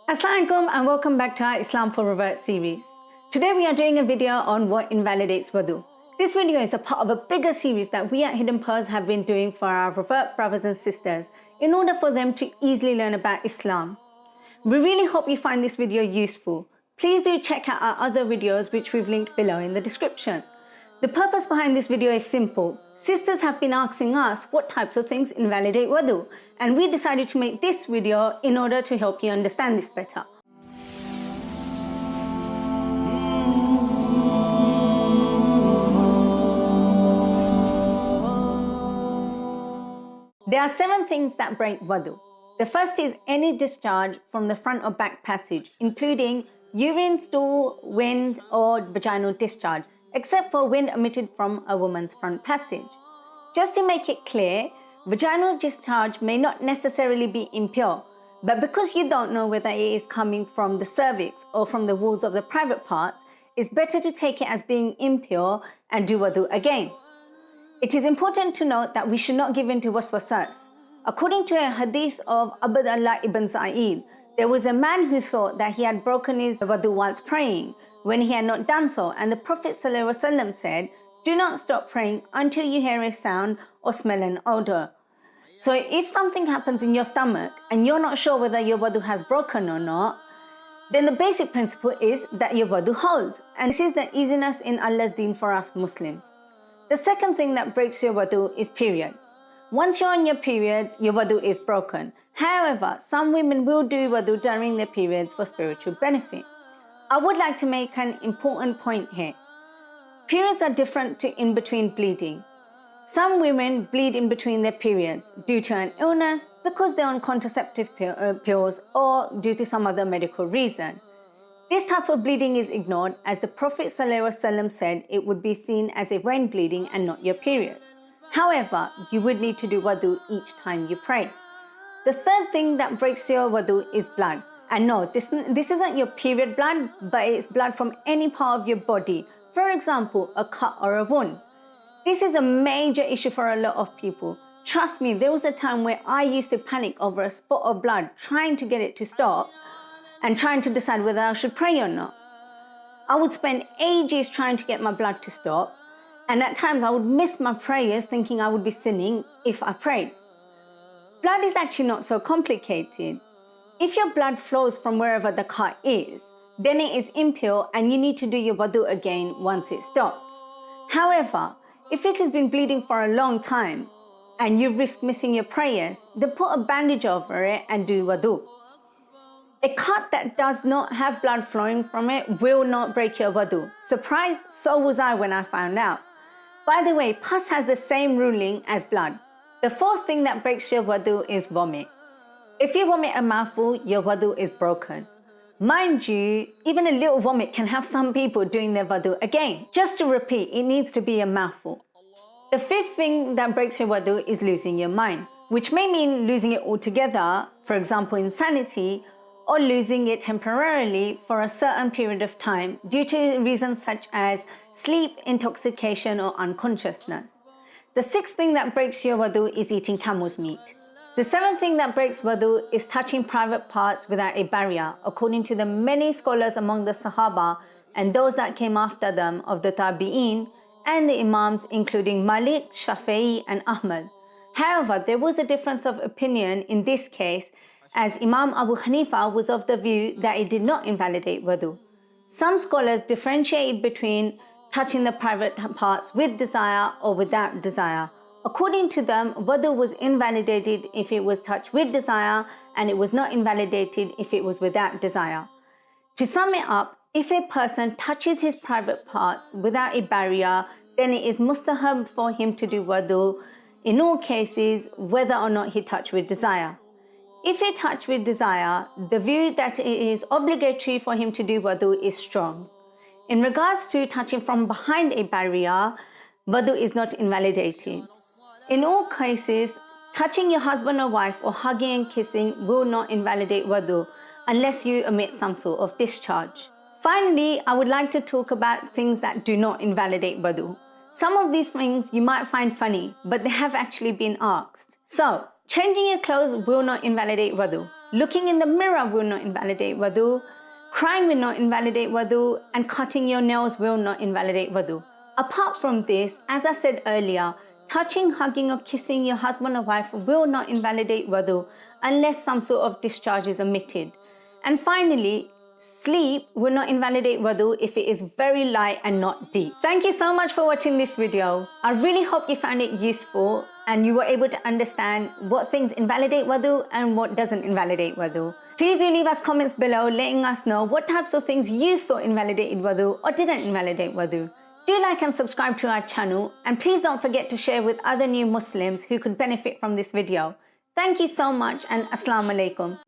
Assalamualaikum and welcome back to our Islam for Reverts series. Today we are doing a video on what invalidates wudu. This video is a part of a bigger series that we at Hidden Pearls have been doing for our revert brothers and sisters in order for them to easily learn about Islam. We really hope you find this video useful. Please do check out our other videos which we've linked below in the description. The purpose behind this video is simple. Sisters have been asking us what types of things invalidate wudu, and we decided to make this video in order to help you understand this better. There are 7 things that break wudu. The first is any discharge from the front or back passage, including urine, stool, wind, or vaginal discharge, except for wind emitted from a woman's front passage. Just to make it clear, vaginal discharge may not necessarily be impure, but because you don't know whether it is coming from the cervix or from the walls of the private parts, it's better to take it as being impure and do wudu again. It is important to note that we should not give in to waswasas. According to a hadith of Abdullah ibn Sa'id, there was a man who thought that he had broken his wudu whilst praying, when he had not done so, and the Prophet ﷺ said, do not stop praying until you hear a sound or smell an odor. So if something happens in your stomach and you're not sure whether your wudu has broken or not, then the basic principle is that your wudu holds, and this is the easiness in Allah's deen for us Muslims. The second thing that breaks your wudu is periods. Once you're on your periods, your wudu is broken. However, some women will do wudu during their periods for spiritual benefit. I would like to make an important point here. Periods are different to in-between bleeding. Some women bleed in between their periods due to an illness, because they're on contraceptive pills, or due to some other medical reason. This type of bleeding is ignored, as the Prophet ﷺ said it would be seen as a vein bleeding and not your period. However, you would need to do wudu each time you pray. The third thing that breaks your wudu is blood. And no, this isn't your period blood, but it's blood from any part of your body. For example, a cut or a wound. This is a major issue for a lot of people. Trust me, there was a time where I used to panic over a spot of blood, trying to get it to stop and trying to decide whether I should pray or not. I would spend ages trying to get my blood to stop, and at times I would miss my prayers thinking I would be sinning if I prayed. Blood is actually not so complicated. If your blood flows from wherever the cut is, then it is impure and you need to do your wudu again once it stops. However, if it has been bleeding for a long time and you risk missing your prayers, then put a bandage over it and do wudu. A cut that does not have blood flowing from it will not break your wudu. Surprise, so was I when I found out. By the way, pus has the same ruling as blood. The fourth thing that breaks your wudu is vomit. If you vomit a mouthful, your wudu is broken. Mind you, even a little vomit can have some people doing their wudu again. Just to repeat, it needs to be a mouthful. The fifth thing that breaks your wudu is losing your mind, which may mean losing it altogether, for example insanity, or losing it temporarily for a certain period of time due to reasons such as sleep, intoxication, or unconsciousness. The sixth thing that breaks your wudu is eating camel's meat. The seventh thing that breaks wudu is touching private parts without a barrier, according to the many scholars among the Sahaba and those that came after them of the Tabi'een and the Imams, including Malik, Shafi'i, and Ahmad. However, there was a difference of opinion in this case, as Imam Abu Hanifa was of the view that it did not invalidate wudu. Some scholars differentiated between touching the private parts with desire or without desire. According to them, wudu was invalidated if it was touched with desire, and it was not invalidated if it was without desire. To sum it up, if a person touches his private parts without a barrier, then it is mustahab for him to do wudu in all cases, whether or not he touched with desire. If he touched with desire, the view that it is obligatory for him to do wudu is strong. In regards to touching from behind a barrier, wudu is not invalidated. In all cases, touching your husband or wife or hugging and kissing will not invalidate wudu unless you emit some sort of discharge. Finally, I would like to talk about things that do not invalidate wudu. Some of these things you might find funny, but they have actually been asked. So, changing your clothes will not invalidate wudu. Looking in the mirror will not invalidate wudu. Crying will not invalidate wudu, and cutting your nails will not invalidate wudu. Apart from this, as I said earlier, touching, hugging or kissing your husband or wife will not invalidate wudu unless some sort of discharge is omitted. And finally, sleep will not invalidate wudu if it is very light and not deep. Thank you so much for watching this video. I really hope you found it useful and you were able to understand what things invalidate wudu and what doesn't invalidate wudu. Please do leave us comments below letting us know what types of things you thought invalidated wudu or didn't invalidate wudu. Do like and subscribe to our channel, and please don't forget to share with other new Muslims who could benefit from this video. Thank you so much, and Assalamu Alaikum.